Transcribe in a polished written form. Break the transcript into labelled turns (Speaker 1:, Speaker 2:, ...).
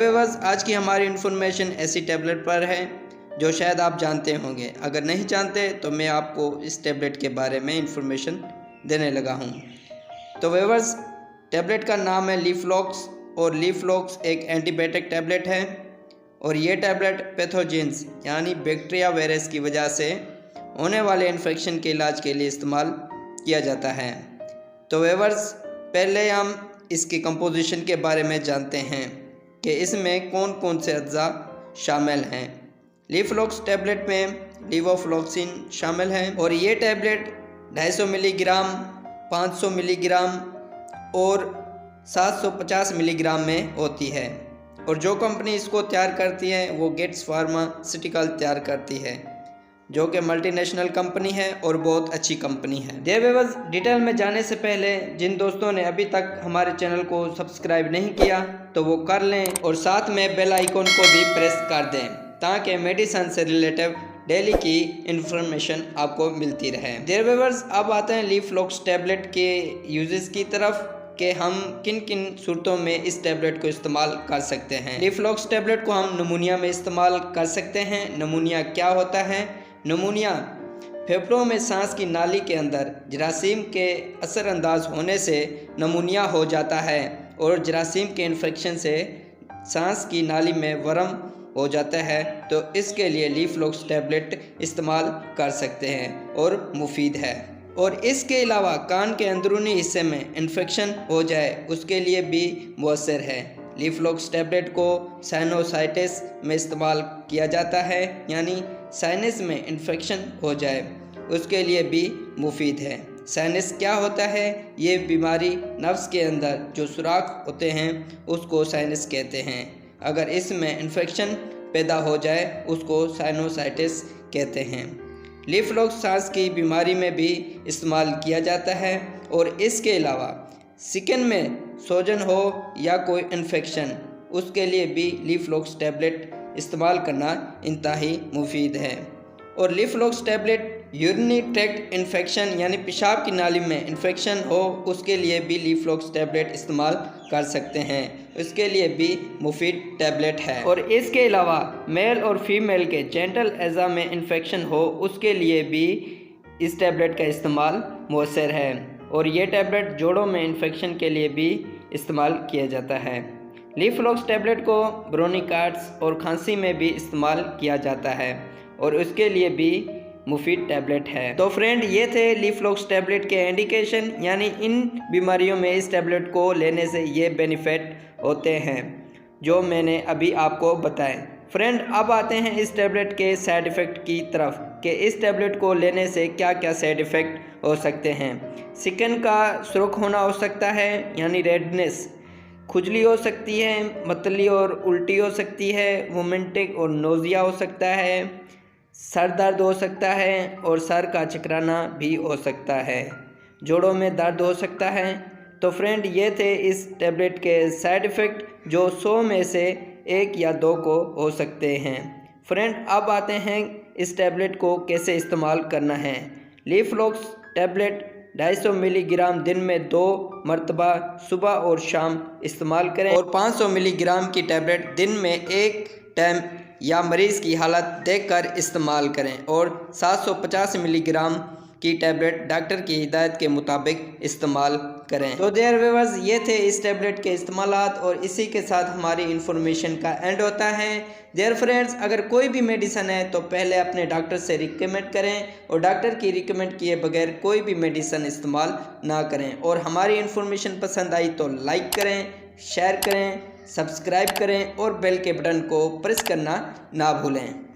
Speaker 1: Viewers, आज की हमारी इन्फॉर्मेशन ऐसी टैबलेट पर है जो शायद आप जानते होंगे। अगर नहीं जानते तो मैं आपको इस टैबलेट के बारे में इन्फॉर्मेशन देने लगा हूँ। तो व्यूअर्स, टैबलेट का नाम है लीफलॉक्स और लीफलॉक्स एक एंटीबायोटिक टैबलेट है और ये टैबलेट पैथोजेंस यानी बैक्टीरिया वायरस की वजह से होने वाले इन्फेक्शन के इलाज के लिए इस्तेमाल किया जाता है। तो व्यूअर्स, पहले हम इसकी कंपोजिशन के बारे में जानते हैं कि इसमें कौन कौन से अज्जा शामिल हैं। लीफलॉक्स टैबलेट में लीवोफ्लॉक्सिन शामिल है और ये टैबलेट 250 मिलीग्राम, 500 मिलीग्राम और 750 मिलीग्राम में होती है और जो कंपनी इसको तैयार करती है वो गेट्स फार्मास्यूटिकल तैयार करती है, जो कि मल्टीनेशनल कंपनी है और बहुत अच्छी कंपनी है। व्यूअर्स, डिटेल में जाने से पहले जिन दोस्तों ने अभी तक हमारे चैनल को सब्सक्राइब नहीं किया तो वो कर लें और साथ में बेल आइकॉन को भी प्रेस कर दें ताकि मेडिसिन से रिलेटेड डेली की इंफॉर्मेशन आपको मिलती रहे। व्यूअर्स, अब आते हैं लीफलॉक्स टैबलेट के यूजेस की तरफ कि हम किन किन सूरतों में इस टैबलेट को इस्तेमाल कर सकते हैं। लीफलॉक्स टैबलेट को हम निमोनिया में इस्तेमाल कर सकते हैं। निमोनिया क्या होता है? निमोनिया फेफड़ों में सांस की नाली के अंदर जरासीम के असरअंदाज होने से निमोनिया हो जाता है और जरासीम के इन्फेक्शन से सांस की नाली में वर्म हो जाता है। तो इसके लिए लीफलॉक्स टैबलेट इस्तेमाल कर सकते हैं और मुफीद है। और इसके अलावा कान के अंदरूनी हिस्से में इन्फेक्शन हो जाए उसके लिए भी मुअस्सर है। लीफलॉक्स टैबलेट को साइनोसाइटिस में इस्तेमाल किया जाता है, यानी साइनस में इन्फेक्शन हो जाए उसके लिए भी मुफीद है। साइनस क्या होता है? ये बीमारी नफ्स के अंदर जो सुराख होते हैं उसको साइनस कहते हैं। अगर इसमें इन्फेक्शन पैदा हो जाए उसको साइनोसाइटिस कहते हैं। लीफलॉक्स सांस की बीमारी में भी इस्तेमाल किया जाता है और इसके अलावा स्किन में सोजन हो या कोई इन्फेक्शन उसके लिए भी लीफलॉक्स टैबलेट इस्तेमाल करना इंतहाई मुफीद है। और लीफलॉक्स टैबलेट यूरिनरी ट्रैक्ट इन्फेक्शन यानी पेशाब की नाली में इन्फेक्शन हो उसके लिए भी लीफलॉक्स टैबलेट इस्तेमाल कर सकते हैं, उसके लिए भी मुफीद टैबलेट है। और इसके अलावा मेल और फीमेल के जेनिटल एज़ा में इन्फेक्शन हो उसके लिए भी इस टैबलेट का इस्तेमाल मुअस्सर है और ये टैबलेट जोड़ों में इन्फेक्शन के लिए भी इस्तेमाल किया जाता है। लीफलॉक्स टैबलेट को ब्रोनिकार्ड्स और खांसी में भी इस्तेमाल किया जाता है और उसके लिए भी मुफीद टैबलेट है। तो फ्रेंड, ये थे लीफलॉक्स टैबलेट के इंडिकेशन, यानी इन बीमारियों में इस टैबलेट को लेने से ये बेनिफिट होते हैं जो मैंने अभी आपको बताए। फ्रेंड, अब आते हैं इस टैबलेट के साइड इफ़ेक्ट की तरफ कि इस टैबलेट को लेने से क्या क्या साइड इफ़ेक्ट हो सकते हैं। स्किन का सुर्ख होना हो सकता है, यानी रेडनेस, खुजली हो सकती है, मतली और उल्टी हो सकती है, वोमिटिंग और नोज़िया हो सकता है, सर दर्द हो सकता है और सर का चकराना भी हो सकता है, जोड़ों में दर्द हो सकता है। तो फ्रेंड, ये थे इस टैबलेट के साइड इफ़ेक्ट जो 100 में से 1 या 2 को हो सकते हैं। फ्रेंड, अब आते हैं इस टैबलेट को कैसे इस्तेमाल करना है। लीफलॉक्स टैबलेट 250 मिलीग्राम दिन में 2 मरतबा सुबह और शाम इस्तेमाल करें और 500 मिलीग्राम की टैबलेट दिन में 1 टाइम या मरीज़ की हालत देखकर इस्तेमाल करें और 750 मिलीग्राम की टैबलेट डॉक्टर की हिदायत के मुताबिक इस्तेमाल करें। तो देयर व्यूअर्स, ये थे इस टैबलेट के इस्तेमालात और इसी के साथ हमारी इन्फॉर्मेशन का एंड होता है। देयर फ्रेंड्स, अगर कोई भी मेडिसिन है तो पहले अपने डॉक्टर से रिकमेंड करें और डॉक्टर की रिकमेंड किए बगैर कोई भी मेडिसिन इस्तेमाल ना करें। और हमारी इन्फॉर्मेशन पसंद आई तो लाइक करें, शेयर करें, सब्सक्राइब करें और बेल के बटन को प्रेस करना ना भूलें।